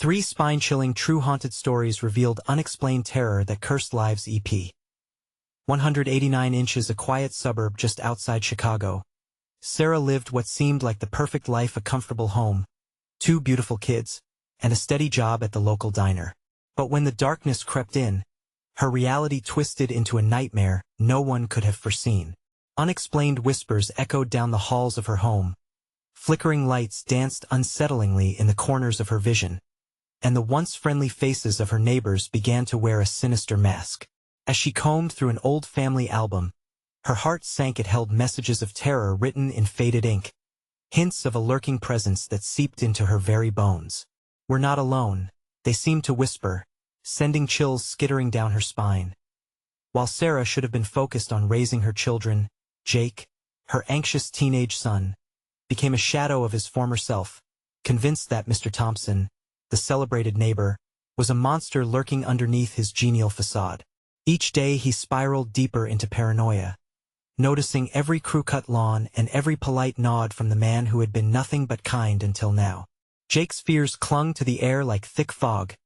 3 spine-chilling true haunted stories revealed unexplained terror that cursed lives. EP. 189 inches, a quiet suburb just outside Chicago. Sarah lived what seemed like the perfect life, a comfortable home, 2 beautiful kids, and a steady job at the local diner. But when the darkness crept in, her reality twisted into a nightmare no one could have foreseen. Unexplained whispers echoed down the halls of her home. Flickering lights danced unsettlingly in the corners of her vision, and the once friendly faces of her neighbors began to wear a sinister mask. As she combed through an old family album, her heart sank. It held messages of terror written in faded ink, hints of a lurking presence that seeped into her very bones. "We're not alone," they seemed to whisper, sending chills skittering down her spine. While Sarah should have been focused on raising her children, Jake, her anxious teenage son, became a shadow of his former self, convinced that Mr. Thompson, the celebrated neighbor, was a monster lurking underneath his genial facade. Each day he spiraled deeper into paranoia, noticing every crew-cut lawn and every polite nod from the man who had been nothing but kind until now. Jake's fears clung to the air like thick fog,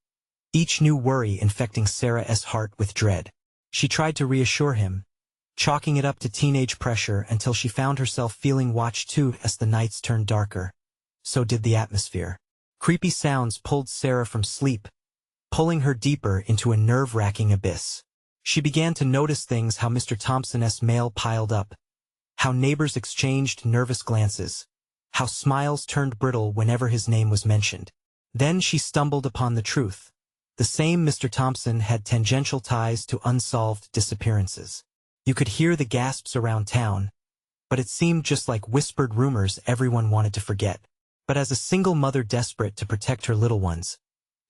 each new worry infecting Sarah's heart with dread. She tried to reassure him, chalking it up to teenage pressure, until she found herself feeling watched too. As the nights turned darker, so did the atmosphere. Creepy sounds pulled Sarah from sleep, pulling her deeper into a nerve-wracking abyss. She began to notice things: how Mr. Thompson's mail piled up, how neighbors exchanged nervous glances, how smiles turned brittle whenever his name was mentioned. Then she stumbled upon the truth. The same Mr. Thompson had tangential ties to unsolved disappearances. You could hear the gasps around town, but it seemed just like whispered rumors everyone wanted to forget. But as a single mother desperate to protect her little ones,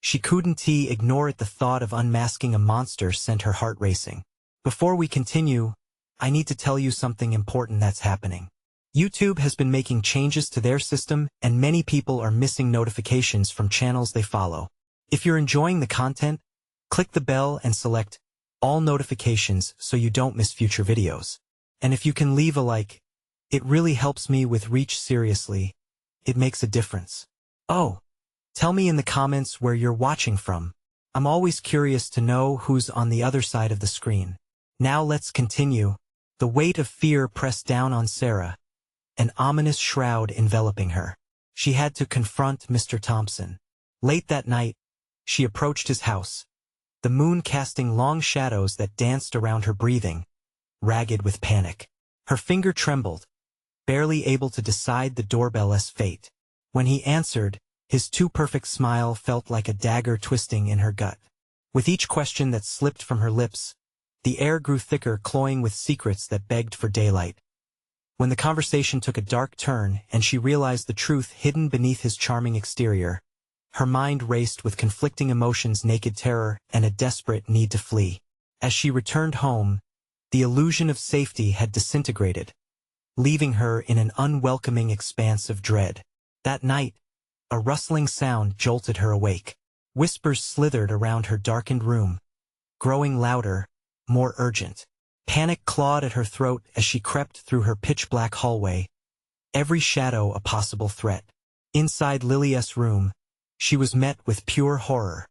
she couldn't ignore it. The thought of unmasking a monster sent her heart racing. Before we continue, I need to tell you something important that's happening. YouTube has been making changes to their system, and many people are missing notifications from channels they follow. If you're enjoying the content, click the bell and select all notifications so you don't miss future videos. And if you can leave a like, it really helps me with reach. Seriously, it makes a difference. Oh, tell me in the comments where you're watching from. I'm always curious to know who's on the other side of the screen. Now let's continue. The weight of fear pressed down on Sarah, an ominous shroud enveloping her. She had to confront Mr. Thompson. Late that night, she approached his house, the moon casting long shadows that danced around her breathing, ragged with panic. Her finger trembled, barely able to decide the doorbell's fate. When he answered, his too-perfect smile felt like a dagger twisting in her gut. With each question that slipped from her lips, the air grew thicker, cloying with secrets that begged for daylight. When the conversation took a dark turn and she realized the truth hidden beneath his charming exterior, her mind raced with conflicting emotions: naked terror and a desperate need to flee. As she returned home, the illusion of safety had disintegrated, leaving her in an unwelcoming expanse of dread. That night, a rustling sound jolted her awake. Whispers slithered around her darkened room, growing louder, more urgent. Panic clawed at her throat as she crept through her pitch-black hallway, every shadow a possible threat. Inside Lily's room, she was met with pure horror.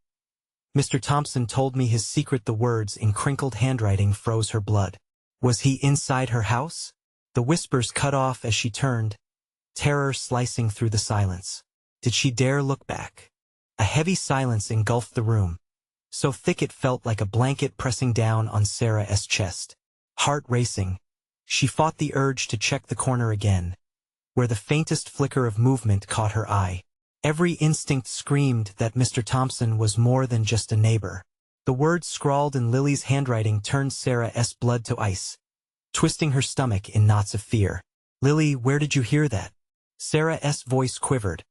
"Mr. Thompson told me his secret." The words in crinkled handwriting froze her blood. Was he inside her house? The whispers cut off as she turned, terror slicing through the silence. Did she dare look back? A heavy silence engulfed the room, so thick it felt like a blanket pressing down on Sarah's chest. Heart racing, she fought the urge to check the corner again, where the faintest flicker of movement caught her eye. Every instinct screamed that Mr. Thompson was more than just a neighbor. The words scrawled in Lily's handwriting turned Sarah's blood to ice, twisting her stomach in knots of fear. "Lily, where did you hear that?" Sarah's voice quivered,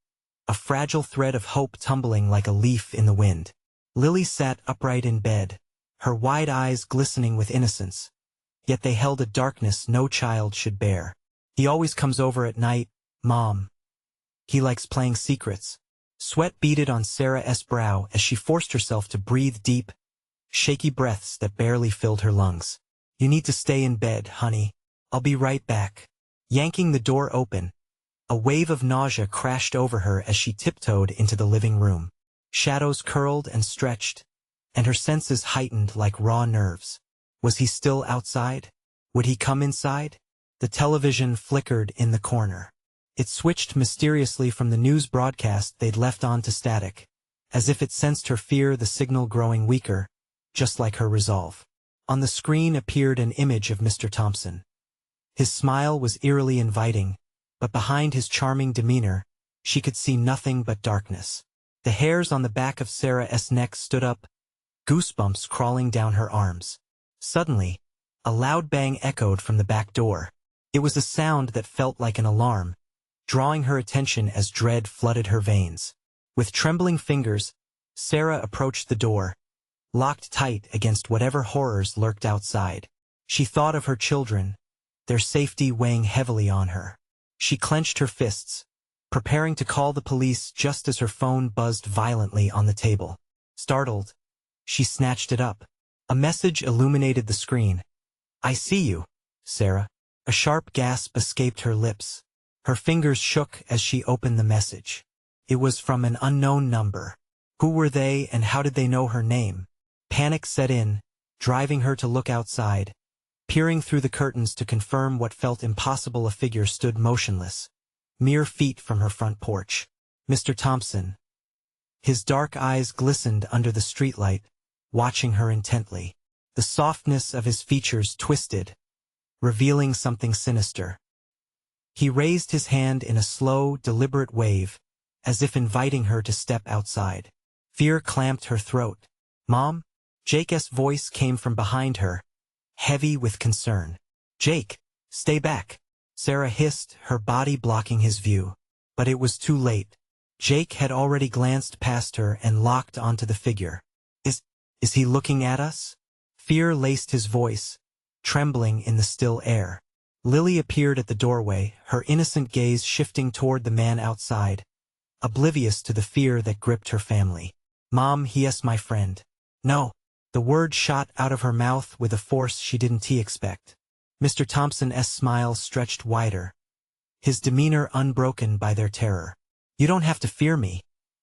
a fragile thread of hope tumbling like a leaf in the wind. Lily sat upright in bed, her wide eyes glistening with innocence, yet they held a darkness no child should bear. "He always comes over at night, Mom. He likes playing secrets." Sweat beaded on Sarah's brow as she forced herself to breathe deep, shaky breaths that barely filled her lungs. "You need to stay in bed, honey. I'll be right back." Yanking the door open, a wave of nausea crashed over her as she tiptoed into the living room. Shadows curled and stretched, and her senses heightened like raw nerves. Was he still outside? Would he come inside? The television flickered in the corner. It switched mysteriously from the news broadcast they'd left on to static, as if it sensed her fear, the signal growing weaker, just like her resolve. On the screen appeared an image of Mr. Thompson. His smile was eerily inviting, but behind his charming demeanor, she could see nothing but darkness. The hairs on the back of Sarah's neck stood up, goosebumps crawling down her arms. Suddenly, a loud bang echoed from the back door. It was a sound that felt like an alarm, drawing her attention as dread flooded her veins. With trembling fingers, Sarah approached the door, locked tight against whatever horrors lurked outside. She thought of her children, their safety weighing heavily on her. She clenched her fists, preparing to call the police just as her phone buzzed violently on the table. Startled, she snatched it up. A message illuminated the screen. "I see you, Sarah." A sharp gasp escaped her lips. Her fingers shook as she opened the message. It was from an unknown number. Who were they and how did they know her name? Panic set in, driving her to look outside. Peering through the curtains to confirm what felt impossible, a figure stood motionless, mere feet from her front porch. Mr. Thompson. His dark eyes glistened under the streetlight, watching her intently. The softness of his features twisted, revealing something sinister. He raised his hand in a slow, deliberate wave, as if inviting her to step outside. Fear clamped her throat. "Mom?" Jake's voice came from behind her, heavy with concern. "Jake, stay back," Sarah hissed, her body blocking his view. But it was too late. Jake had already glanced past her and locked onto the figure. Is he looking at us?" Fear laced his voice, trembling in the still air. Lily appeared at the doorway, her innocent gaze shifting toward the man outside, oblivious to the fear that gripped her family. "Mom, he's my friend." "No." The word shot out of her mouth with a force she didn't expect. Mr. Thompson's smile stretched wider, his demeanor unbroken by their terror. "You don't have to fear me,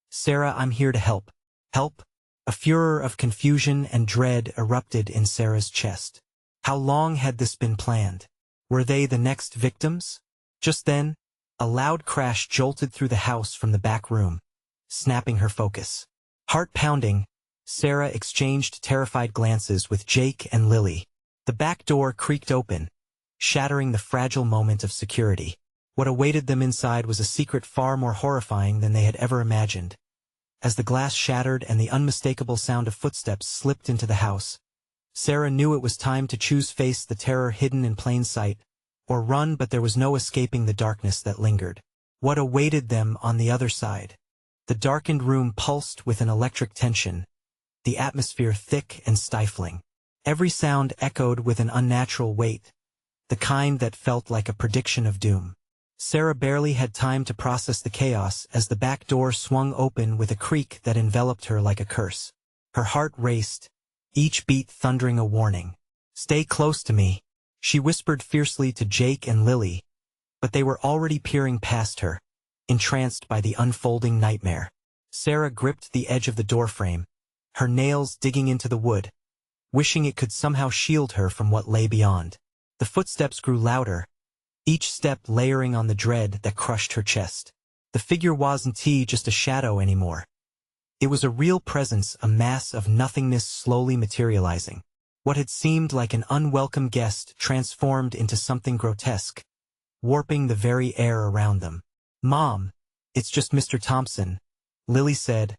Sarah. I'm here to help." "Help?" A furor of confusion and dread erupted in Sarah's chest. How long had this been planned? Were they the next victims? Just then, a loud crash jolted through the house from the back room, snapping her focus. Heart pounding, Sarah exchanged terrified glances with Jake and Lily. The back door creaked open, shattering the fragile moment of security. What awaited them inside was a secret far more horrifying than they had ever imagined. As the glass shattered and the unmistakable sound of footsteps slipped into the house, Sarah knew it was time to choose: face the terror hidden in plain sight, or run, but there was no escaping the darkness that lingered. What awaited them on the other side? The darkened room pulsed with an electric tension, the atmosphere thick and stifling. Every sound echoed with an unnatural weight, the kind that felt like a prediction of doom. Sarah barely had time to process the chaos as the back door swung open with a creak that enveloped her like a curse. Her heart raced, each beat thundering a warning. "Stay close to me," she whispered fiercely to Jake and Lily, but they were already peering past her, entranced by the unfolding nightmare. Sarah gripped the edge of the doorframe, her nails digging into the wood, wishing it could somehow shield her from what lay beyond. The footsteps grew louder, each step layering on the dread that crushed her chest. The figure wasn't just a shadow anymore. It was a real presence, a mass of nothingness slowly materializing. What had seemed like an unwelcome guest transformed into something grotesque, warping the very air around them. "Mom, it's just Mr. Thompson," Lily said,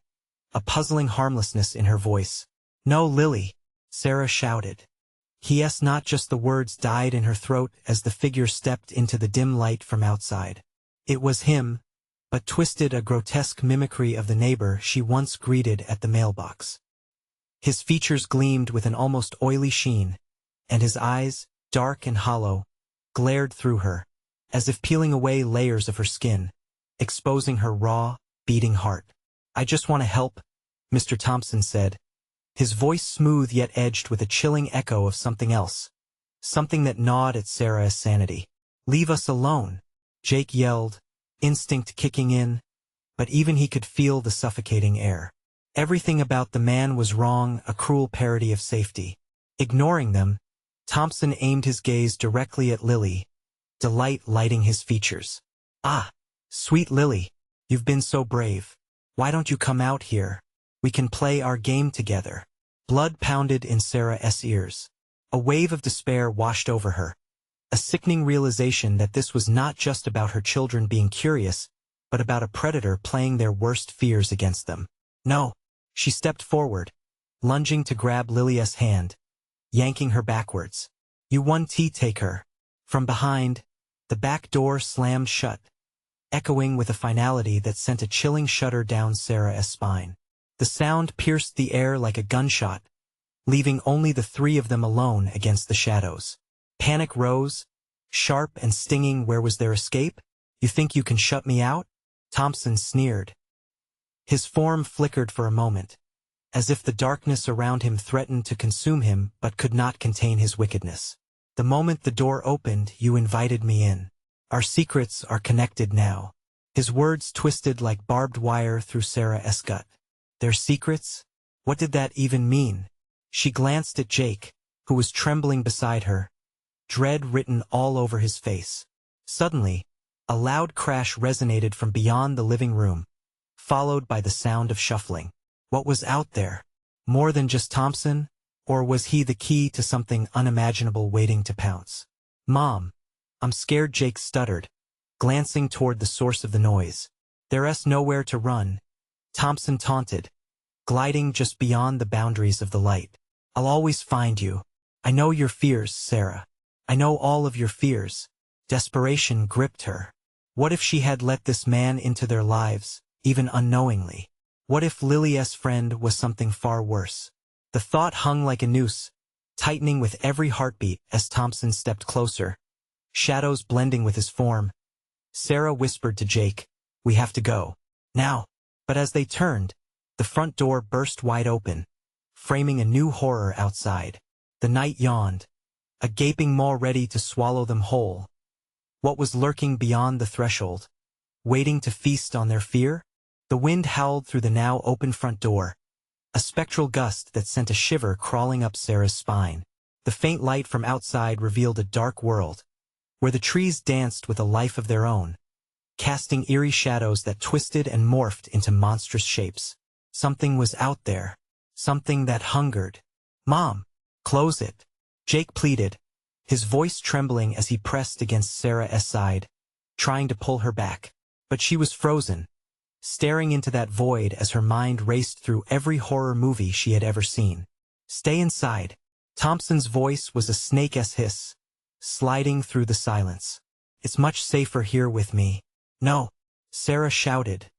a puzzling harmlessness in her voice. "No, Lily," Sarah shouted. "He's not." Just the words died in her throat as the figure stepped into the dim light from outside. It was him, but twisted, a grotesque mimicry of the neighbor she once greeted at the mailbox. His features gleamed with an almost oily sheen, and his eyes, dark and hollow, glared through her, as if peeling away layers of her skin, exposing her raw, beating heart. "I just want to help," Mr. Thompson said, his voice smooth yet edged with a chilling echo of something else, something that gnawed at Sarah's sanity. "Leave us alone," Jake yelled, instinct kicking in, but even he could feel the suffocating air. Everything about the man was wrong, a cruel parody of safety. Ignoring them, Thompson aimed his gaze directly at Lily, delight lighting his features. "Ah, sweet Lily, you've been so brave. Why don't you come out here? We can play our game together." Blood pounded in Sarah's ears. A wave of despair washed over her. A sickening realization that this was not just about her children being curious, but about a predator playing their worst fears against them. "No." She stepped forward, lunging to grab Lily's hand, yanking her backwards. "You one take her." From behind, the back door slammed shut, echoing with a finality that sent a chilling shudder down Sarah's spine. The sound pierced the air like a gunshot, leaving only the three of them alone against the shadows. Panic rose, sharp and stinging. Where was their escape? "You think you can shut me out?" Thompson sneered. His form flickered for a moment, as if the darkness around him threatened to consume him but could not contain his wickedness. "The moment the door opened, you invited me in. Our secrets are connected now." His words twisted like barbed wire through Sarah's gut. Their secrets? What did that even mean? She glanced at Jake, who was trembling beside her, dread written all over his face. Suddenly, a loud crash resonated from beyond the living room, followed by the sound of shuffling. What was out there? More than just Thompson? Or was he the key to something unimaginable waiting to pounce? "Mom, I'm scared," Jake stuttered, glancing toward the source of the noise. "There's nowhere to run," Thompson taunted, gliding just beyond the boundaries of the light. "I'll always find you. I know your fears, Sarah. I know all of your fears." Desperation gripped her. What if she had let this man into their lives, even unknowingly? What if Lily's friend was something far worse? The thought hung like a noose, tightening with every heartbeat as Thompson stepped closer, shadows blending with his form. Sarah whispered to Jake, "We have to go. Now." But as they turned, the front door burst wide open, framing a new horror outside. The night yawned, a gaping maw ready to swallow them whole. What was lurking beyond the threshold, waiting to feast on their fear? The wind howled through the now open front door, a spectral gust that sent a shiver crawling up Sarah's spine. The faint light from outside revealed a dark world, where the trees danced with a life of their own, casting eerie shadows that twisted and morphed into monstrous shapes. Something was out there, something that hungered. "Mom, close it," Jake pleaded, his voice trembling as he pressed against Sarah's side, trying to pull her back. But she was frozen, staring into that void as her mind raced through every horror movie she had ever seen. "Stay inside." Thompson's voice was a snake's hiss, sliding through the silence. "It's much safer here with me." "No," Sarah shouted,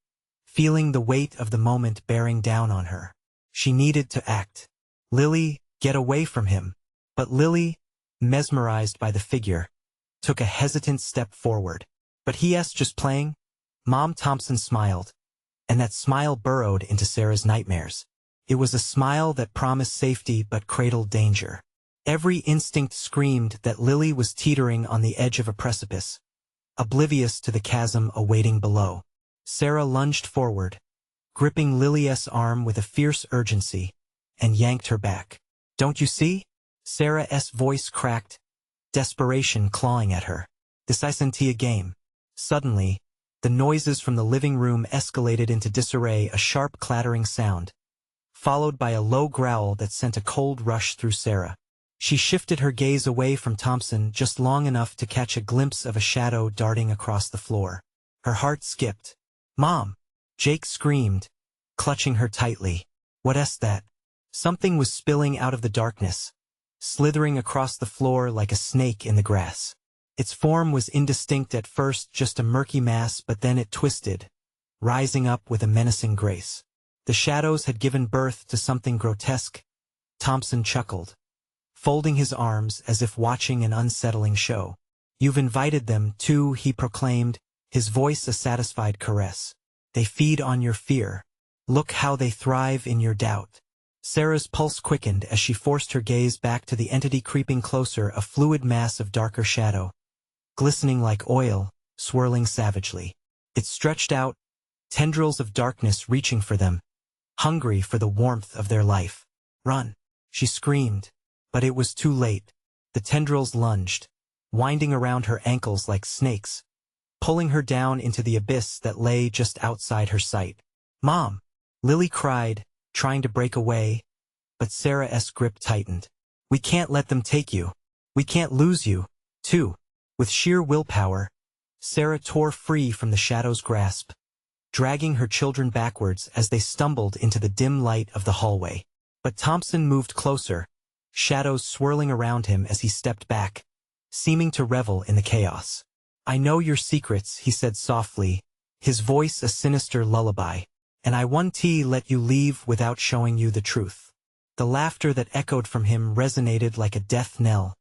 feeling the weight of the moment bearing down on her. She needed to act. "Lily, get away from him." But Lily, mesmerized by the figure, took a hesitant step forward. "But he's just playing." Mom. Thompson smiled, and that smile burrowed into Sarah's nightmares. It was a smile that promised safety but cradled danger. Every instinct screamed that Lily was teetering on the edge of a precipice, oblivious to the chasm awaiting below. Sarah lunged forward, gripping Lily's arm with a fierce urgency, and yanked her back. "Don't you see?" Sarah's voice cracked, desperation clawing at her. "This isn't a game." Suddenly, the noises from the living room escalated into disarray, a sharp clattering sound, followed by a low growl that sent a cold rush through Sarah. She shifted her gaze away from Thompson just long enough to catch a glimpse of a shadow darting across the floor. Her heart skipped. "Mom!" Jake screamed, clutching her tightly. "What's that?" Something was spilling out of the darkness, slithering across the floor like a snake in the grass. Its form was indistinct at first, just a murky mass, but then it twisted, rising up with a menacing grace. The shadows had given birth to something grotesque. Thompson chuckled, folding his arms as if watching an unsettling show. "You've invited them, too," he proclaimed, his voice a satisfied caress. "They feed on your fear. Look how they thrive in your doubt." Sarah's pulse quickened as she forced her gaze back to the entity creeping closer, a fluid mass of darker shadow, glistening like oil, swirling savagely. It stretched out, tendrils of darkness reaching for them, hungry for the warmth of their life. "Run!" she screamed, but it was too late. The tendrils lunged, winding around her ankles like snakes, pulling her down into the abyss that lay just outside her sight. "Mom!" Lily cried, trying to break away, but Sarah's grip tightened. "We can't let them take you. We can't lose you, too." With sheer willpower, Sarah tore free from the shadow's grasp, dragging her children backwards as they stumbled into the dim light of the hallway. But Thompson moved closer, shadows swirling around him as he stepped back, seeming to revel in the chaos. "I know your secrets," he said softly, his voice a sinister lullaby, "and I won't let you leave without showing you the truth." The laughter that echoed from him resonated like a death knell,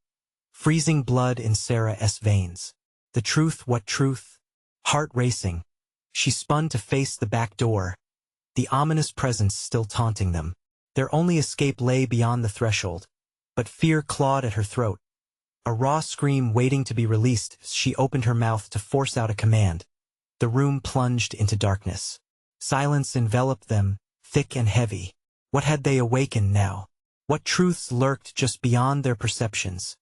freezing blood in Sarah's veins. The truth, what truth? Heart racing, she spun to face the back door, the ominous presence still taunting them. Their only escape lay beyond the threshold, but fear clawed at her throat. A raw scream waiting to be released, she opened her mouth to force out a command. The room plunged into darkness. Silence enveloped them, thick and heavy. What had they awakened now? What truths lurked just beyond their perceptions,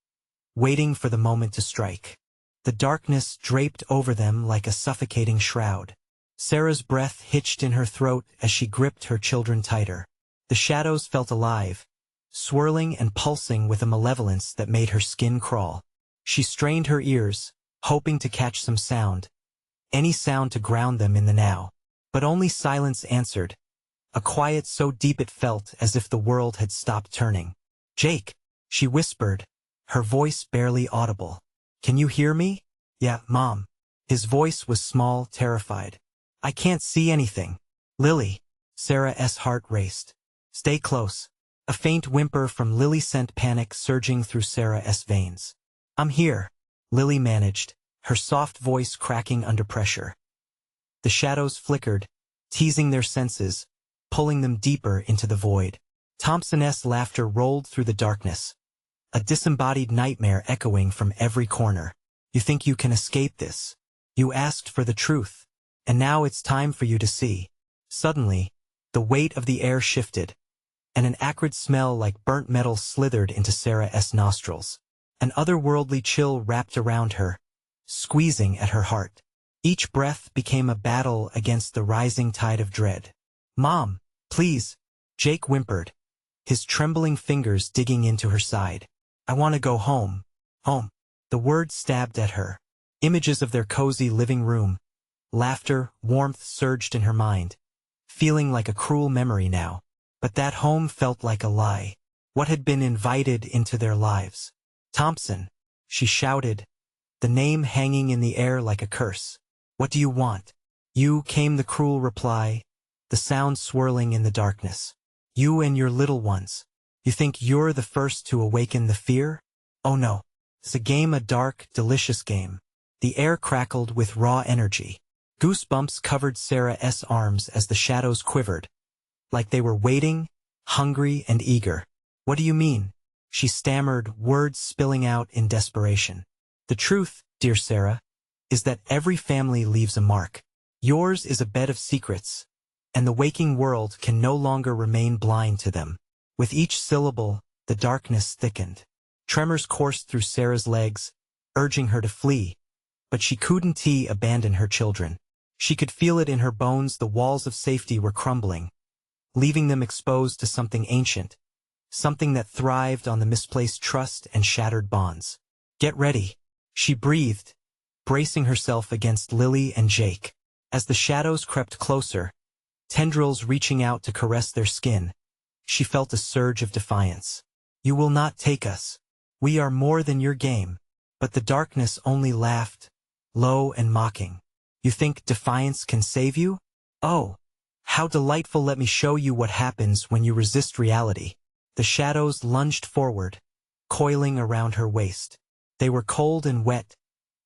waiting for the moment to strike? The darkness draped over them like a suffocating shroud. Sarah's breath hitched in her throat as she gripped her children tighter. The shadows felt alive, swirling and pulsing with a malevolence that made her skin crawl. She strained her ears, hoping to catch some sound, any sound to ground them in the now. But only silence answered, a quiet so deep it felt as if the world had stopped turning. "Jake," she whispered, her voice barely audible. "Can you hear me?" "Yeah, Mom." His voice was small, terrified. "I can't see anything." "Lily." Sarah's heart raced. "Stay close." A faint whimper from Lily sent panic surging through Sarah's veins. "I'm here," Lily managed, her soft voice cracking under pressure. The shadows flickered, teasing their senses, pulling them deeper into the void. Thompson's laughter rolled through the darkness, a disembodied nightmare echoing from every corner. "You think you can escape this? You asked for the truth, and now it's time for you to see." Suddenly, the weight of the air shifted, and an acrid smell like burnt metal slithered into Sarah's nostrils. An otherworldly chill wrapped around her, squeezing at her heart. Each breath became a battle against the rising tide of dread. "Mom, please," Jake whimpered, his trembling fingers digging into her side. "I want to go home." "Home." The word stabbed at her. Images of their cozy living room, laughter, warmth surged in her mind, feeling like a cruel memory now. But that home felt like a lie. What had been invited into their lives? "Thompson," she shouted, the name hanging in the air like a curse. "What do you want?" "You," came the cruel reply, the sound swirling in the darkness. "You and your little ones. You think you're the first to awaken the fear? Oh no. It's a game, a dark, delicious game." The air crackled with raw energy. Goosebumps covered Sarah's arms as the shadows quivered, like they were waiting, hungry and eager. "What do you mean?" she stammered, words spilling out in desperation. "The truth, dear Sarah, is that every family leaves a mark. Yours is a bed of secrets, and the waking world can no longer remain blind to them." With each syllable, the darkness thickened. Tremors coursed through Sarah's legs, urging her to flee, but she couldn't abandon her children. She could feel it in her bones. The walls of safety were crumbling, leaving them exposed to something ancient, something that thrived on the misplaced trust and shattered bonds. "Get ready," she breathed, bracing herself against Lily and Jake. As the shadows crept closer, tendrils reaching out to caress their skin, she felt a surge of defiance. "You will not take us. We are more than your game." But the darkness only laughed, low and mocking. "You think defiance can save you? Oh, how delightful. Let me show you what happens when you resist reality." The shadows lunged forward, coiling around her waist. They were cold and wet,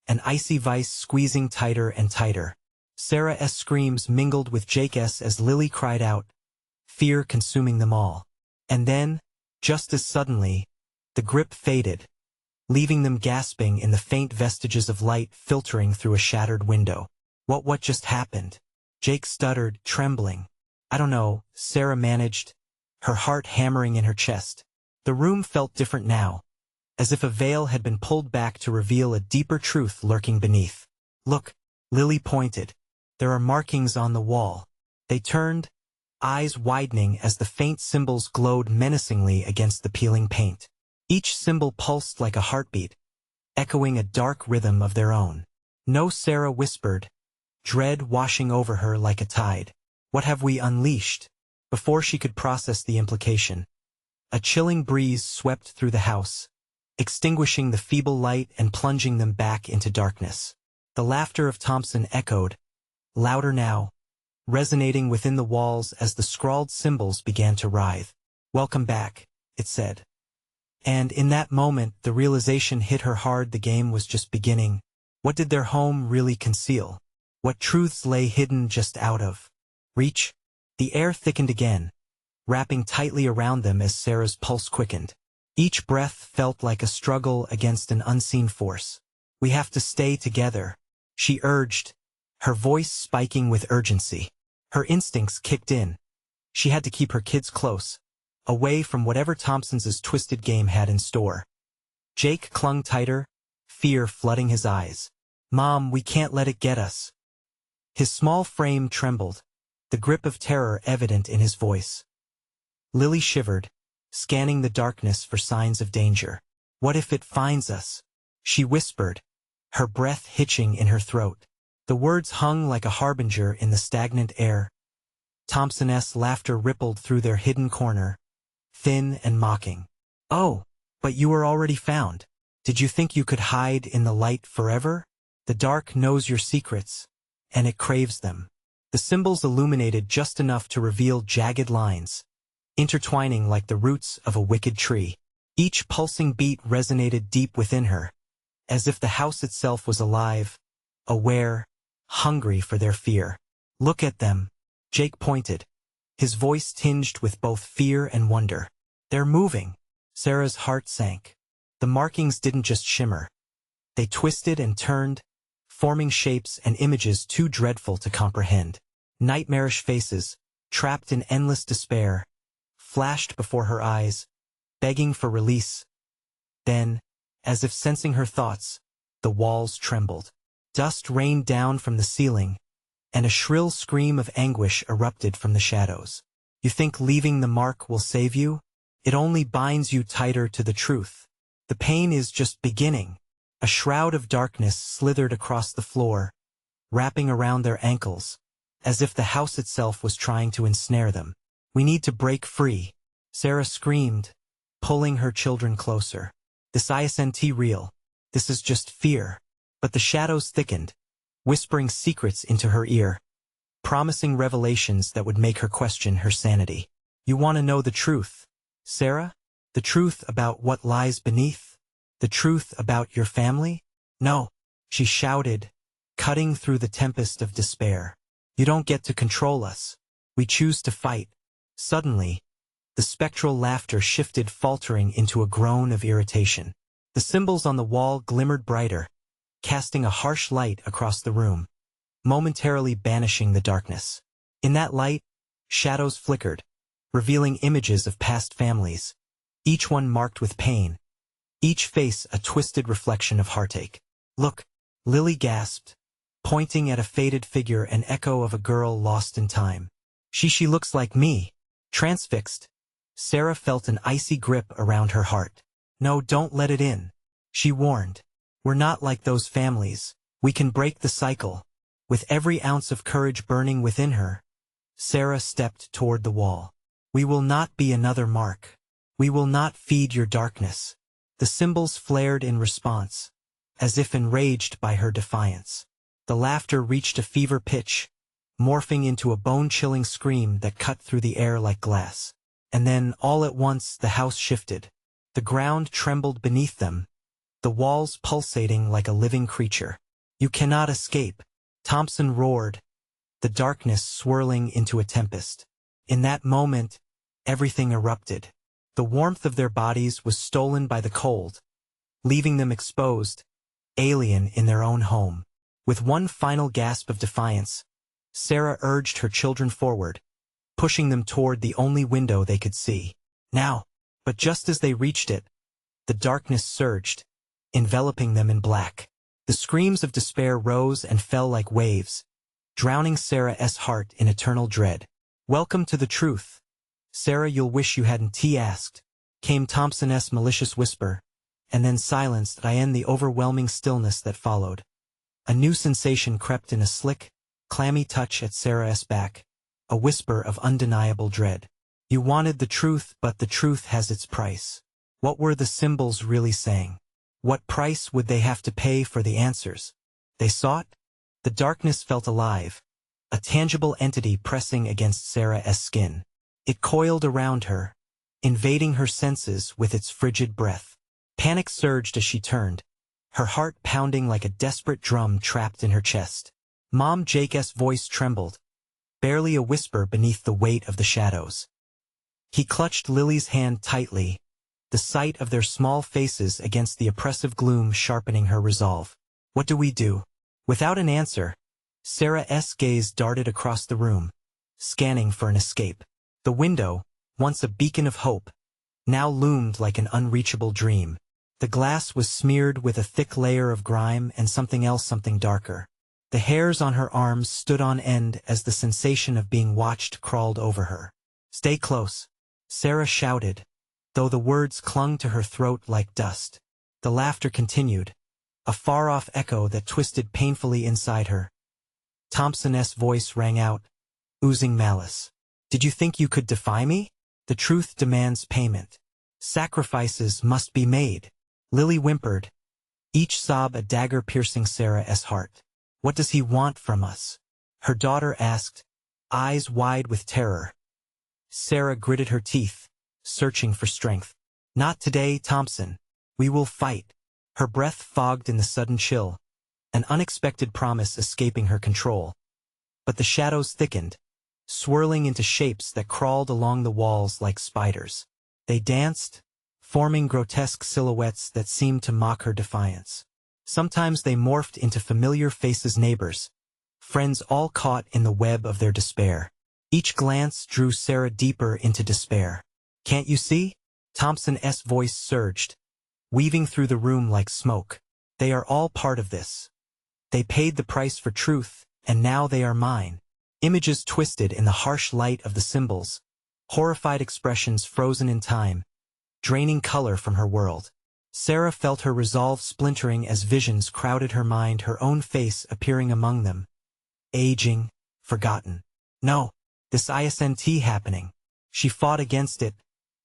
an icy vice squeezing tighter and tighter. Sarah's screams mingled with Jake's as Lily cried out, fear consuming them all. And then, just as suddenly, the grip faded, leaving them gasping in the faint vestiges of light filtering through a shattered window. What just happened?" Jake stuttered, trembling. I don't know, Sarah managed, her heart hammering in her chest. The room felt different now, as if a veil had been pulled back to reveal a deeper truth lurking beneath. Look, Lily pointed. There are markings on the wall. They turned, eyes widening as the faint symbols glowed menacingly against the peeling paint. Each symbol pulsed like a heartbeat, echoing a dark rhythm of their own. No, Sarah whispered, dread washing over her like a tide. What have we unleashed? Before she could process the implication, a chilling breeze swept through the house, extinguishing the feeble light and plunging them back into darkness. The laughter of Thompson echoed, louder now, resonating within the walls as the scrawled symbols began to writhe. Welcome back, it said. And in that moment, the realization hit her hard. The game was just beginning. What did their home really conceal? What truths lay hidden just out of reach? The air thickened again, wrapping tightly around them as Sarah's pulse quickened. Each breath felt like a struggle against an unseen force. We have to stay together, she urged, her voice spiking with urgency. Her instincts kicked in. She had to keep her kids close, away from whatever Thompson's twisted game had in store. Jake clung tighter, fear flooding his eyes. Mom, we can't let it get us. His small frame trembled, the grip of terror evident in his voice. Lily shivered, scanning the darkness for signs of danger. What if it finds us? She whispered, her breath hitching in her throat. The words hung like a harbinger in the stagnant air. Thompson's laughter rippled through their hidden corner, thin and mocking. Oh, but you were already found. Did you think you could hide in the light forever? The dark knows your secrets, and it craves them. The symbols illuminated just enough to reveal jagged lines, intertwining like the roots of a wicked tree. Each pulsing beat resonated deep within her, as if the house itself was alive, aware, hungry for their fear. Look at them, Jake pointed, his voice tinged with both fear and wonder. They're moving. Sarah's heart sank. The markings didn't just shimmer. They twisted and turned, forming shapes and images too dreadful to comprehend. Nightmarish faces, trapped in endless despair, flashed before her eyes, begging for release. Then, as if sensing her thoughts, the walls trembled. Dust rained down from the ceiling, and a shrill scream of anguish erupted from the shadows. You think leaving the mark will save you? It only binds you tighter to the truth. The pain is just beginning. A shroud of darkness slithered across the floor, wrapping around their ankles, as if the house itself was trying to ensnare them. We need to break free, Sarah screamed, pulling her children closer. This isn't real. This is just fear. But the shadows thickened, whispering secrets into her ear, promising revelations that would make her question her sanity. You want to know the truth, Sarah? The truth about what lies beneath? The truth about your family? No, she shouted, cutting through the tempest of despair. You don't get to control us. We choose to fight. Suddenly, the spectral laughter shifted, faltering into a groan of irritation. The symbols on the wall glimmered brighter, casting a harsh light across the room, momentarily banishing the darkness. In that light, shadows flickered, revealing images of past families, each one marked with pain, each face a twisted reflection of heartache. Look, Lily gasped, pointing at a faded figure, an echo of a girl lost in time. She looks like me. Transfixed, Sarah felt an icy grip around her heart. No, don't let it in, she warned. We're not like those families. We can break the cycle. With every ounce of courage burning within her, Sarah stepped toward the wall. We will not be another mark. We will not feed your darkness. The symbols flared in response, as if enraged by her defiance. The laughter reached a fever pitch, morphing into a bone-chilling scream that cut through the air like glass. And then, all at once, the house shifted. The ground trembled beneath them, the walls pulsating like a living creature. You cannot escape, Thompson roared, the darkness swirling into a tempest. In that moment, everything erupted. The warmth of their bodies was stolen by the cold, leaving them exposed, alien in their own home. With one final gasp of defiance, Sarah urged her children forward, pushing them toward the only window they could see. Now! But just as they reached it, the darkness surged, enveloping them in black. The screams of despair rose and fell like waves, drowning Sarah's heart in eternal dread. "Welcome to the truth. Sarah, you'll wish you hadn't asked," came Thompson's malicious whisper, and then silence in the overwhelming stillness that followed. A new sensation crept in a slick, clammy touch at Sarah's back, a whisper of undeniable dread. You wanted the truth, but the truth has its price. What were the symbols really saying? What price would they have to pay for the answers they sought? The darkness felt alive, a tangible entity pressing against Sarah's skin. It coiled around her, invading her senses with its frigid breath. Panic surged as she turned, her heart pounding like a desperate drum trapped in her chest. Mom Jake's voice trembled, barely a whisper beneath the weight of the shadows. He clutched Lily's hand tightly, the sight of their small faces against the oppressive gloom sharpening her resolve. What do we do? Without an answer, Sarah's gaze darted across the room, scanning for an escape. The window, once a beacon of hope, now loomed like an unreachable dream. The glass was smeared with a thick layer of grime and something darker. The hairs on her arms stood on end as the sensation of being watched crawled over her. "Stay close," Sarah shouted, though the words clung to her throat like dust. The laughter continued, a far-off echo that twisted painfully inside her. Thompson's voice rang out, oozing malice. "Did you think you could defy me? The truth demands payment. Sacrifices must be made." Lily whimpered, each sob a dagger piercing Sarah's heart. "What does he want from us?" her daughter asked, eyes wide with terror. Sarah gritted her teeth, searching for strength. "Not today, Thompson. We will fight." Her breath fogged in the sudden chill, an unexpected promise escaping her control. But the shadows thickened, swirling into shapes that crawled along the walls like spiders. They danced, forming grotesque silhouettes that seemed to mock her defiance. Sometimes they morphed into familiar faces, neighbors, friends all caught in the web of their despair. Each glance drew Sarah deeper into despair. "Can't you see?" Thompson's voice surged, weaving through the room like smoke. "They are all part of this. They paid the price for truth, and now they are mine." Images twisted in the harsh light of the symbols, horrified expressions frozen in time, draining color from her world. Sarah felt her resolve splintering as visions crowded her mind, her own face appearing among them. Aging, forgotten. No, this isn't happening. She fought against it,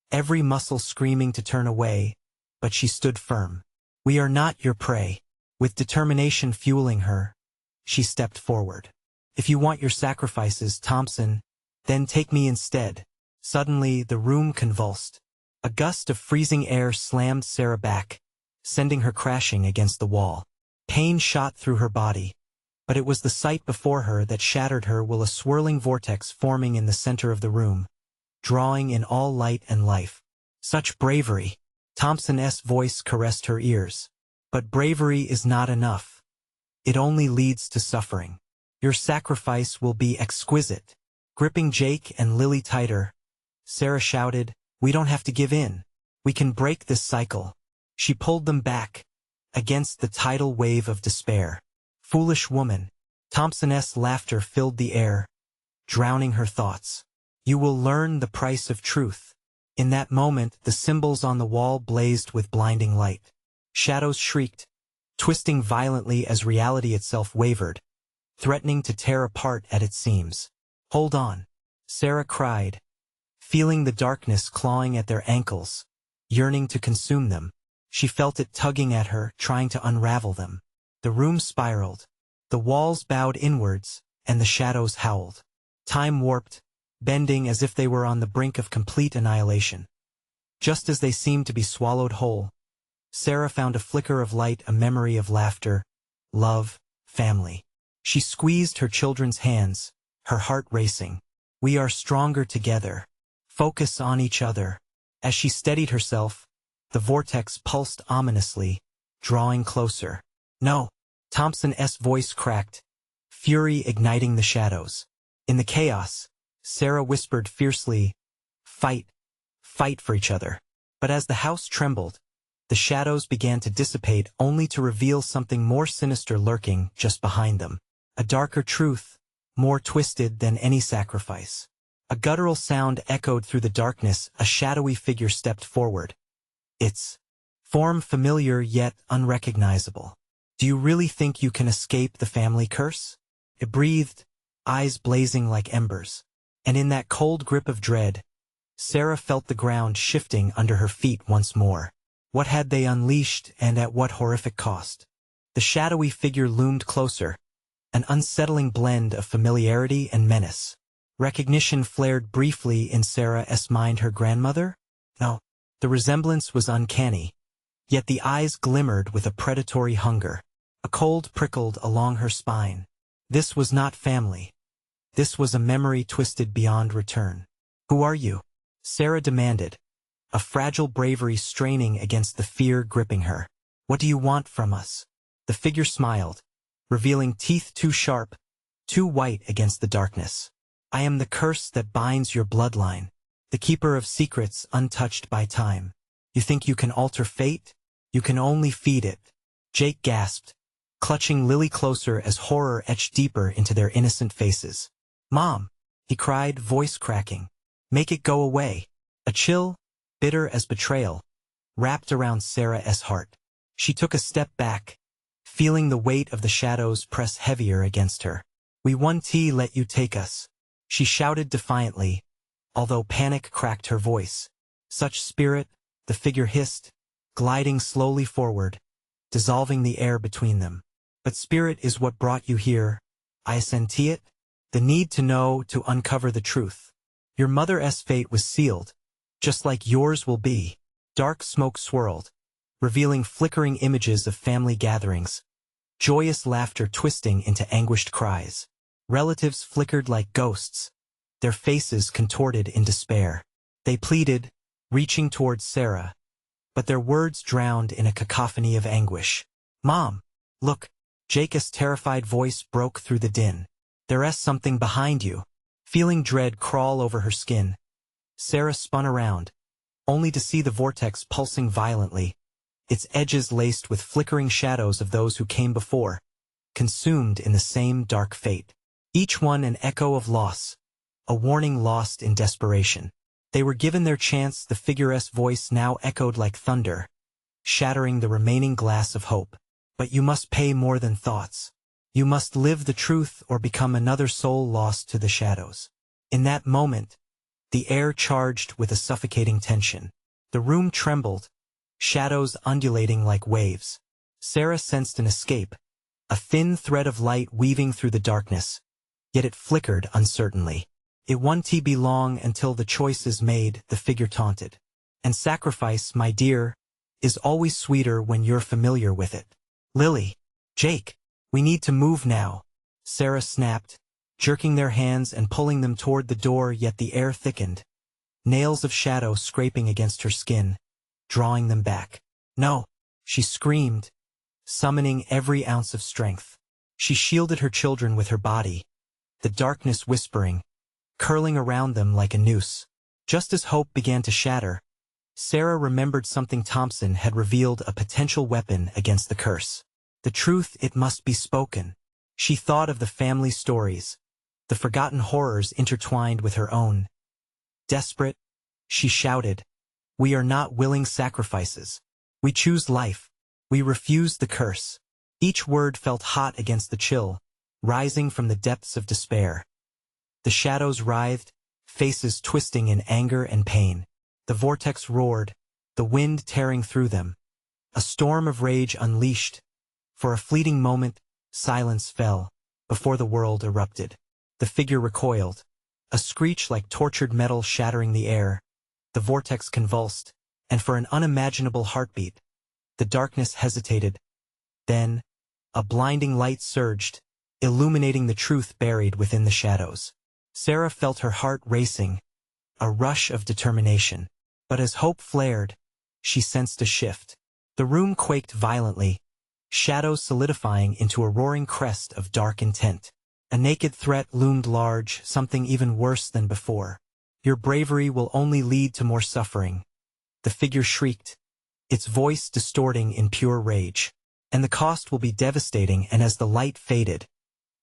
every muscle screaming to turn away, but she stood firm. "We are not your prey." With determination fueling her, she stepped forward. "If you want your sacrifices, Thompson, then take me instead." Suddenly, the room convulsed. A gust of freezing air slammed Sarah back, sending her crashing against the wall. Pain shot through her body, but it was the sight before her that shattered her, with a swirling vortex forming in the center of the room, drawing in all light and life. "Such bravery!" Thompson's voice caressed her ears. "But bravery is not enough. It only leads to suffering. Your sacrifice will be exquisite." Gripping Jake and Lily tighter, Sarah shouted, "We don't have to give in. We can break this cycle." She pulled them back, against the tidal wave of despair. "Foolish woman." Thompson's laughter filled the air, drowning her thoughts. "You will learn the price of truth." In that moment, the symbols on the wall blazed with blinding light. Shadows shrieked, twisting violently as reality itself wavered, threatening to tear apart at its seams. "Hold on," Sarah cried, feeling the darkness clawing at their ankles, yearning to consume them. She felt it tugging at her, trying to unravel them. The room spiraled, the walls bowed inwards, and the shadows howled. Time warped, bending as if they were on the brink of complete annihilation. Just as they seemed to be swallowed whole, Sarah found a flicker of light, a memory of laughter, love, family. She squeezed her children's hands, her heart racing. "We are stronger together. Focus on each other." As she steadied herself, the vortex pulsed ominously, drawing closer. "No!" Thompson's voice cracked, fury igniting the shadows. In the chaos, Sarah whispered fiercely, "Fight, fight for each other." But as the house trembled, the shadows began to dissipate only to reveal something more sinister lurking just behind them. A darker truth, more twisted than any sacrifice. A guttural sound echoed through the darkness. A shadowy figure stepped forward. Its form familiar yet unrecognizable. "Do you really think you can escape the family curse?" It breathed, eyes blazing like embers. And in that cold grip of dread, Sarah felt the ground shifting under her feet once more. What had they unleashed, and at what horrific cost? The shadowy figure loomed closer, an unsettling blend of familiarity and menace. Recognition flared briefly in Sarah's mind. Her grandmother? No. The resemblance was uncanny, yet the eyes glimmered with a predatory hunger. A cold prickled along her spine. This was not family. This was a memory twisted beyond return. "Who are you?" Sarah demanded, a fragile bravery straining against the fear gripping her. "What do you want from us?" The figure smiled, revealing teeth too sharp, too white against the darkness. "I am the curse that binds your bloodline, the keeper of secrets untouched by time. You think you can alter fate? You can only feed it." Jake gasped, clutching Lily closer as horror etched deeper into their innocent faces. "Mom!" he cried, voice cracking. "Make it go away." A chill, bitter as betrayal, wrapped around Sarah's heart. She took a step back, feeling the weight of the shadows press heavier against her. "We won't let you take us," she shouted defiantly, although panic cracked her voice. "Such spirit," the figure hissed, gliding slowly forward, dissolving the air between them. "But spirit is what brought you here. I senti it, the need to know, to uncover the truth. Your mother's fate was sealed, just like yours will be." Dark smoke swirled, revealing flickering images of family gatherings, joyous laughter twisting into anguished cries. Relatives flickered like ghosts, their faces contorted in despair. They pleaded, reaching towards Sarah, but their words drowned in a cacophony of anguish. "Mom, look!" Jake's terrified voice broke through the din. "There's something behind you." Feeling dread crawl over her skin, Sarah spun around, only to see the vortex pulsing violently, its edges laced with flickering shadows of those who came before, consumed in the same dark fate. Each one an echo of loss, a warning lost in desperation. They were given their chance. The figure's voice now echoed like thunder, shattering the remaining glass of hope. "But you must pay more than thoughts. You must live the truth or become another soul lost to the shadows." In that moment, the air charged with a suffocating tension. The room trembled, shadows undulating like waves. Sarah sensed an escape, a thin thread of light weaving through the darkness, yet it flickered uncertainly. "It won't be long until the choice is made," the figure taunted. "And sacrifice, my dear, is always sweeter when you're familiar with it." "Lily, Jake, we need to move now," Sarah snapped, jerking their hands and pulling them toward the door. Yet the air thickened, nails of shadow scraping against her skin, drawing them back. "No!" she screamed, summoning every ounce of strength. She shielded her children with her body, the darkness whispering, curling around them like a noose. Just as hope began to shatter, Sarah remembered something Thompson had revealed: a potential weapon against the curse. The truth, it must be spoken. She thought of the family stories, the forgotten horrors intertwined with her own. Desperate, she shouted, "We are not willing sacrifices. We choose life. We refuse the curse." Each word felt hot against the chill, rising from the depths of despair. The shadows writhed, faces twisting in anger and pain. The vortex roared, the wind tearing through them. A storm of rage unleashed. For a fleeting moment, silence fell, before the world erupted. The figure recoiled, a screech like tortured metal shattering the air. The vortex convulsed, and for an unimaginable heartbeat, the darkness hesitated. Then, a blinding light surged, illuminating the truth buried within the shadows. Sarah felt her heart racing, a rush of determination. But as hope flared, she sensed a shift. The room quaked violently, shadows solidifying into a roaring crest of dark intent. A naked threat loomed large, something even worse than before. Your bravery will only lead to more suffering. The figure shrieked, its voice distorting in pure rage. And the cost will be devastating, and as the light faded,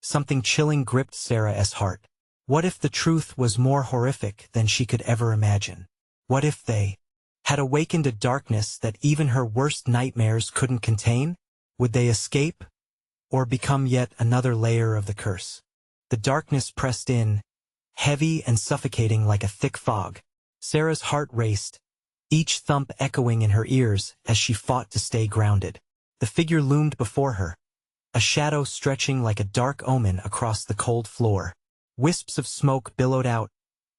something chilling gripped Sarah's heart. What if the truth was more horrific than she could ever imagine? What if they had awakened a darkness that even her worst nightmares couldn't contain? Would they escape, or become yet another layer of the curse? The darkness pressed in, heavy and suffocating like a thick fog. Sarah's heart raced, each thump echoing in her ears as she fought to stay grounded. The figure loomed before her, a shadow stretching like a dark omen across the cold floor. Wisps of smoke billowed out,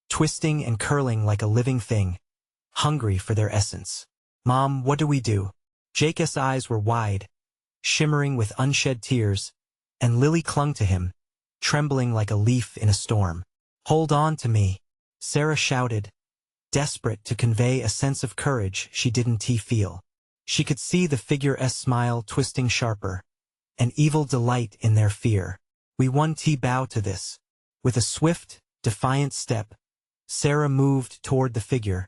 twisting and curling like a living thing, hungry for their essence. "Mom, what do we do?" Jake's eyes were wide, shimmering with unshed tears, and Lily clung to him, trembling like a leaf in a storm. "Hold on to me," Sarah shouted, desperate to convey a sense of courage she didn't feel. She could see the figure's smile twisting sharper, an evil delight in their fear. "We won't bow to this." With a swift, defiant step, Sarah moved toward the figure,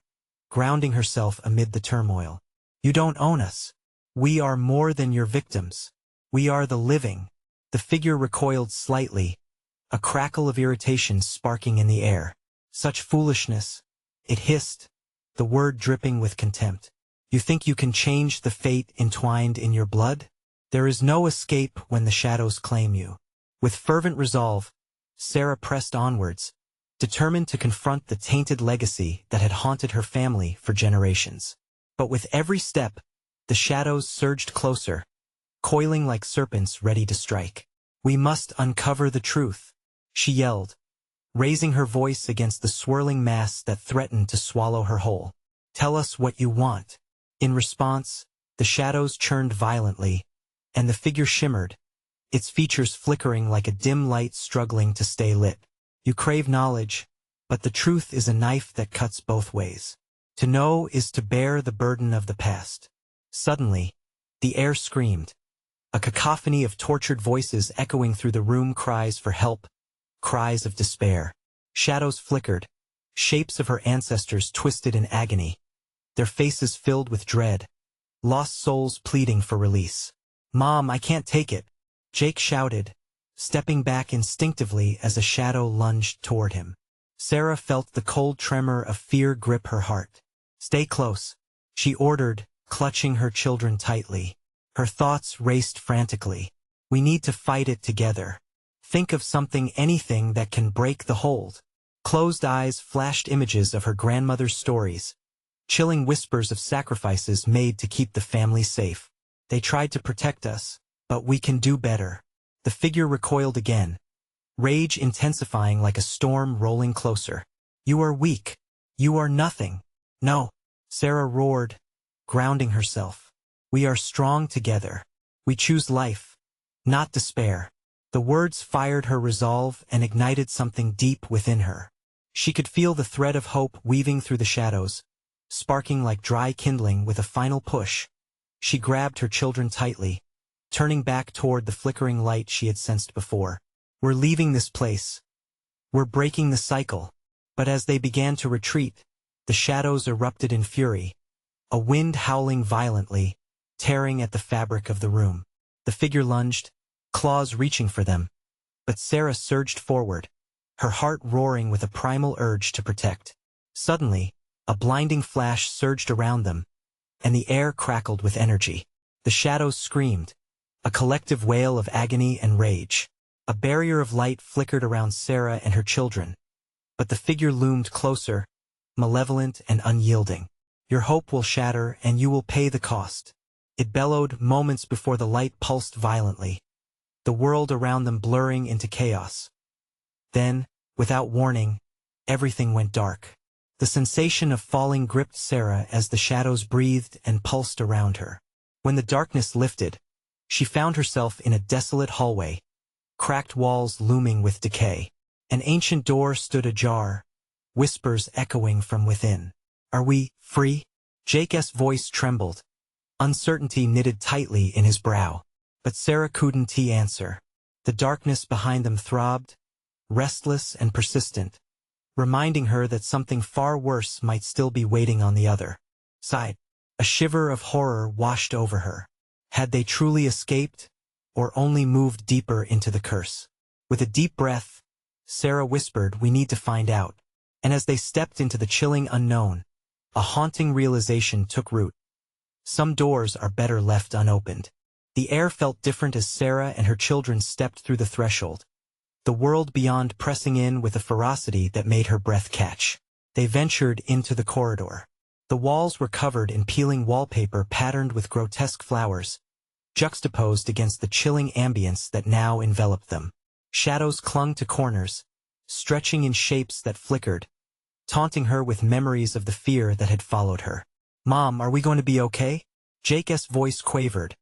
grounding herself amid the turmoil. "You don't own us. We are more than your victims. We are the living." The figure recoiled slightly, a crackle of irritation sparking in the air. "Such foolishness," it hissed, the word dripping with contempt. "You think you can change the fate entwined in your blood? There is no escape when the shadows claim you." With fervent resolve, Sarah pressed onwards, determined to confront the tainted legacy that had haunted her family for generations. But with every step, the shadows surged closer, coiling like serpents ready to strike. "We must uncover the truth," she yelled, raising her voice against the swirling mass that threatened to swallow her whole. "Tell us what you want." In response, the shadows churned violently, and the figure shimmered, its features flickering like a dim light struggling to stay lit. "You crave knowledge, but the truth is a knife that cuts both ways. To know is to bear the burden of the past." Suddenly, the air screamed, a cacophony of tortured voices echoing through the room, cries for help, cries of despair. Shadows flickered, shapes of her ancestors twisted in agony, their faces filled with dread, lost souls pleading for release. "Mom, I can't take it," Jake shouted, stepping back instinctively as a shadow lunged toward him. Sarah felt the cold tremor of fear grip her heart. "Stay close," she ordered, clutching her children tightly. Her thoughts raced frantically. "We need to fight it together. Think of something, anything that can break the hold." Closed eyes flashed images of her grandmother's stories, chilling whispers of sacrifices made to keep the family safe. "They tried to protect us, but we can do better." The figure recoiled again, rage intensifying like a storm rolling closer. "You are weak. You are nothing." "No," Sarah roared, grounding herself. "We are strong together. We choose life, not despair." The words fired her resolve and ignited something deep within her. She could feel the thread of hope weaving through the shadows, sparking like dry kindling. With a final push, she grabbed her children tightly, turning back toward the flickering light she had sensed before. "We're leaving this place. We're breaking the cycle." But as they began to retreat, the shadows erupted in fury, a wind howling violently, tearing at the fabric of the room. The figure lunged, claws reaching for them, but Sarah surged forward, her heart roaring with a primal urge to protect. Suddenly, a blinding flash surged around them, and the air crackled with energy. The shadows screamed, a collective wail of agony and rage. A barrier of light flickered around Sarah and her children, but the figure loomed closer, malevolent and unyielding. "Your hope will shatter, and you will pay the cost," it bellowed moments before the light pulsed violently, the world around them blurring into chaos. Then, without warning, everything went dark. The sensation of falling gripped Sarah as the shadows breathed and pulsed around her. When the darkness lifted, she found herself in a desolate hallway, cracked walls looming with decay. An ancient door stood ajar, whispers echoing from within. "Are we free?" Jake's voice trembled, uncertainty knitted tightly in his brow. But Sarah couldn't answer. The darkness behind them throbbed, restless and persistent, reminding her that something far worse might still be waiting on the other side. A shiver of horror washed over her. Had they truly escaped, or only moved deeper into the curse? With a deep breath, Sarah whispered, "We need to find out." And as they stepped into the chilling unknown, a haunting realization took root. Some doors are better left unopened. The air felt different as Sarah and her children stepped through the threshold, the world beyond pressing in with a ferocity that made her breath catch. They ventured into the corridor. The walls were covered in peeling wallpaper patterned with grotesque flowers, juxtaposed against the chilling ambience that now enveloped them. Shadows clung to corners, stretching in shapes that flickered, taunting her with memories of the fear that had followed her. "Mom, are we going to be okay?" Jake's voice quavered,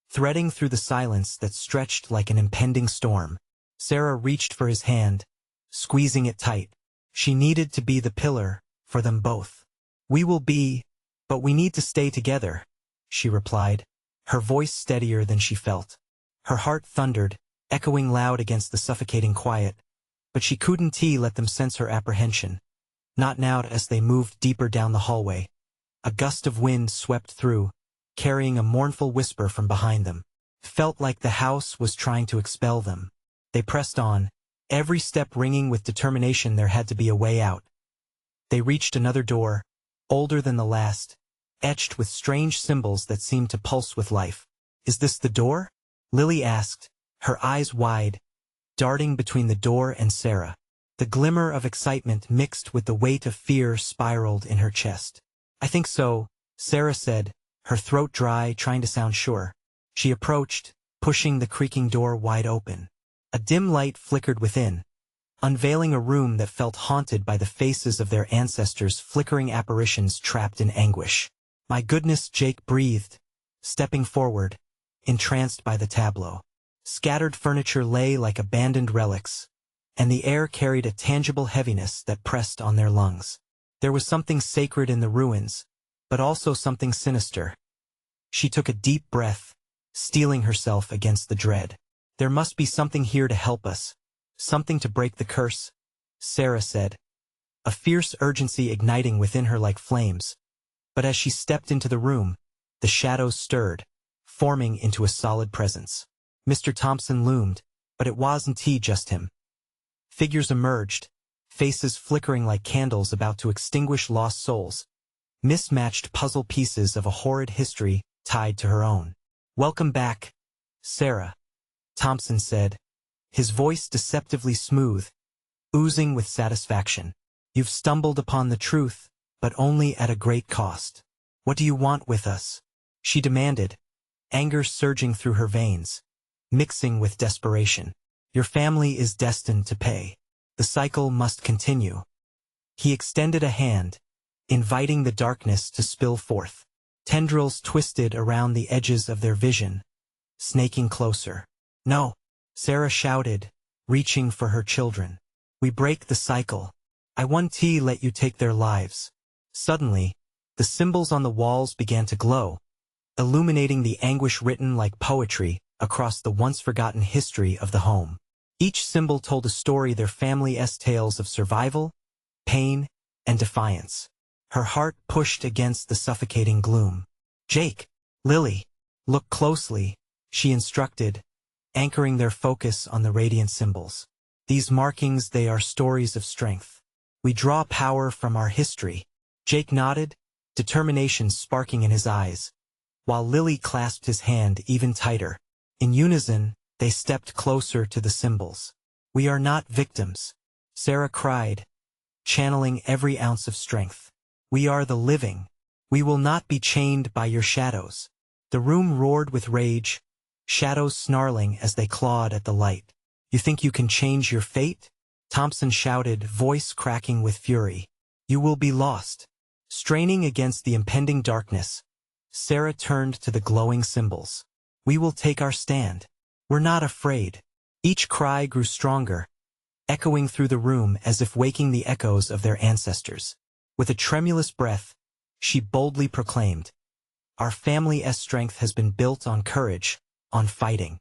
threading through the silence that stretched like an impending storm. Sarah reached for his hand, squeezing it tight. She needed to be the pillar for them both. "We will be, but we need to stay together," she replied, her voice steadier than she felt. Her heart thundered, echoing loud against the suffocating quiet, but she couldn't let them sense her apprehension. Not now. As they moved deeper down the hallway, a gust of wind swept through, carrying a mournful whisper from behind them. Felt like the house was trying to expel them. They pressed on, every step ringing with determination. There had to be a way out. They reached another door, older than the last, etched with strange symbols that seemed to pulse with life. "Is this the door?" Lily asked, her eyes wide, darting between the door and Sarah. The glimmer of excitement mixed with the weight of fear spiraled in her chest. "I think so," Sarah said, her throat dry, trying to sound sure. She approached, pushing the creaking door wide open. A dim light flickered within, unveiling a room that felt haunted by the faces of their ancestors, flickering apparitions trapped in anguish. "My goodness," Jake breathed, stepping forward, entranced by the tableau. Scattered furniture lay like abandoned relics, and the air carried a tangible heaviness that pressed on their lungs. There was something sacred in the ruins, but also something sinister. She took a deep breath, steeling herself against the dread. "There must be something here to help us, something to break the curse," Sarah said, a fierce urgency igniting within her like flames. But as she stepped into the room, the shadows stirred, forming into a solid presence. Mr. Thompson loomed, but it wasn't just him. Figures emerged, faces flickering like candles about to extinguish lost souls, mismatched puzzle pieces of a horrid history tied to her own. "Welcome back, Sarah," Thompson said, his voice deceptively smooth, oozing with satisfaction. "You've stumbled upon the truth, but only at a great cost. What do you want with us?" she demanded, anger surging through her veins, mixing with desperation. "Your family is destined to pay. The cycle must continue." He extended a hand, inviting the darkness to spill forth. Tendrils twisted around the edges of their vision, snaking closer. "No," Sarah shouted, reaching for her children. "We break the cycle. I won't let you take their lives." Suddenly, the symbols on the walls began to glow, illuminating the anguish written like poetry across the once-forgotten history of the home. Each symbol told a story, their family's tales of survival, pain, and defiance. Her heart pushed against the suffocating gloom. "Jake, Lily, look closely," she instructed, anchoring their focus on the radiant symbols. "These markings, they are stories of strength. We draw power from our history." Jake nodded, determination sparking in his eyes, while Lily clasped his hand even tighter. In unison, they stepped closer to the symbols. "We are not victims," Sarah cried, channeling every ounce of strength. "We are the living. We will not be chained by your shadows." The room roared with rage, shadows snarling as they clawed at the light. "You think you can change your fate?" Thompson shouted, voice cracking with fury. "You will be lost." Straining against the impending darkness, Sarah turned to the glowing symbols. "We will take our stand. We're not afraid." Each cry grew stronger, echoing through the room as if waking the echoes of their ancestors. With a tremulous breath, she boldly proclaimed, "Our family's strength has been built on courage, on fighting."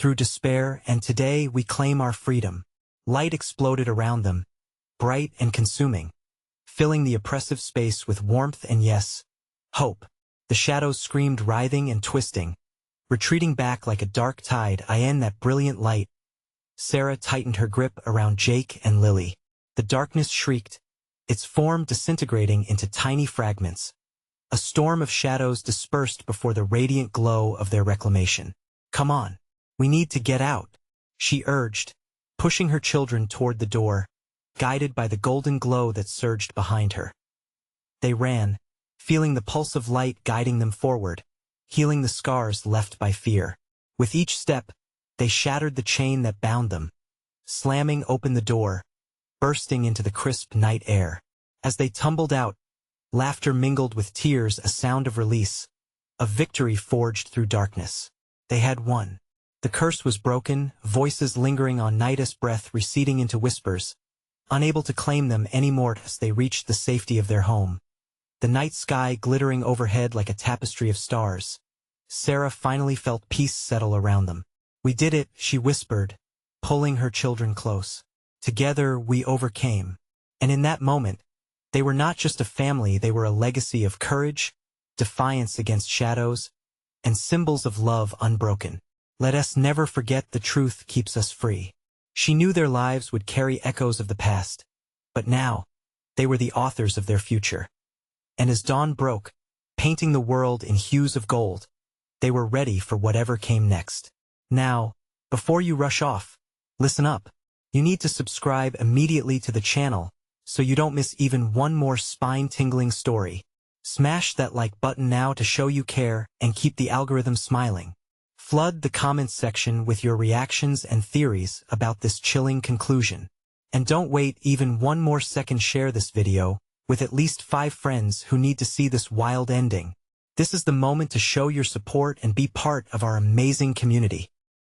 through despair, and today we claim our freedom. Light exploded around them, bright and consuming, filling the oppressive space with warmth and, yes, hope. The shadows screamed, writhing and twisting, retreating back like a dark tide. In that brilliant light, Sarah tightened her grip around Jake and Lily. The darkness shrieked, its form disintegrating into tiny fragments. A storm of shadows dispersed before the radiant glow of their reclamation. "Come on, we need to get out," she urged, pushing her children toward the door, guided by the golden glow that surged behind her. They ran, feeling the pulse of light guiding them forward, healing the scars left by fear. With each step, they shattered the chain that bound them, slamming open the door, bursting into the crisp night air. As they tumbled out, laughter mingled with tears, a sound of release, of victory forged through darkness. They had won. The curse was broken, voices lingering on night's breath receding into whispers, unable to claim them anymore as they reached the safety of their home. The night sky glittering overhead like a tapestry of stars. Sarah finally felt peace settle around them. "We did it," she whispered, pulling her children close. "Together we overcame." And in that moment, they were not just a family, they were a legacy of courage, defiance against shadows, and symbols of love unbroken. Let us never forget the truth keeps us free. She knew their lives would carry echoes of the past, but now, they were the authors of their future. And as dawn broke, painting the world in hues of gold, they were ready for whatever came next. Now, before you rush off, listen up. You need to subscribe immediately to the channel so you don't miss even one more spine-tingling story. Smash that like button now to show you care and keep the algorithm smiling. Flood the comments section with your reactions and theories about this chilling conclusion. And don't wait even one more second, share this video with at least 5 friends who need to see this wild ending. This is the moment to show your support and be part of our amazing community.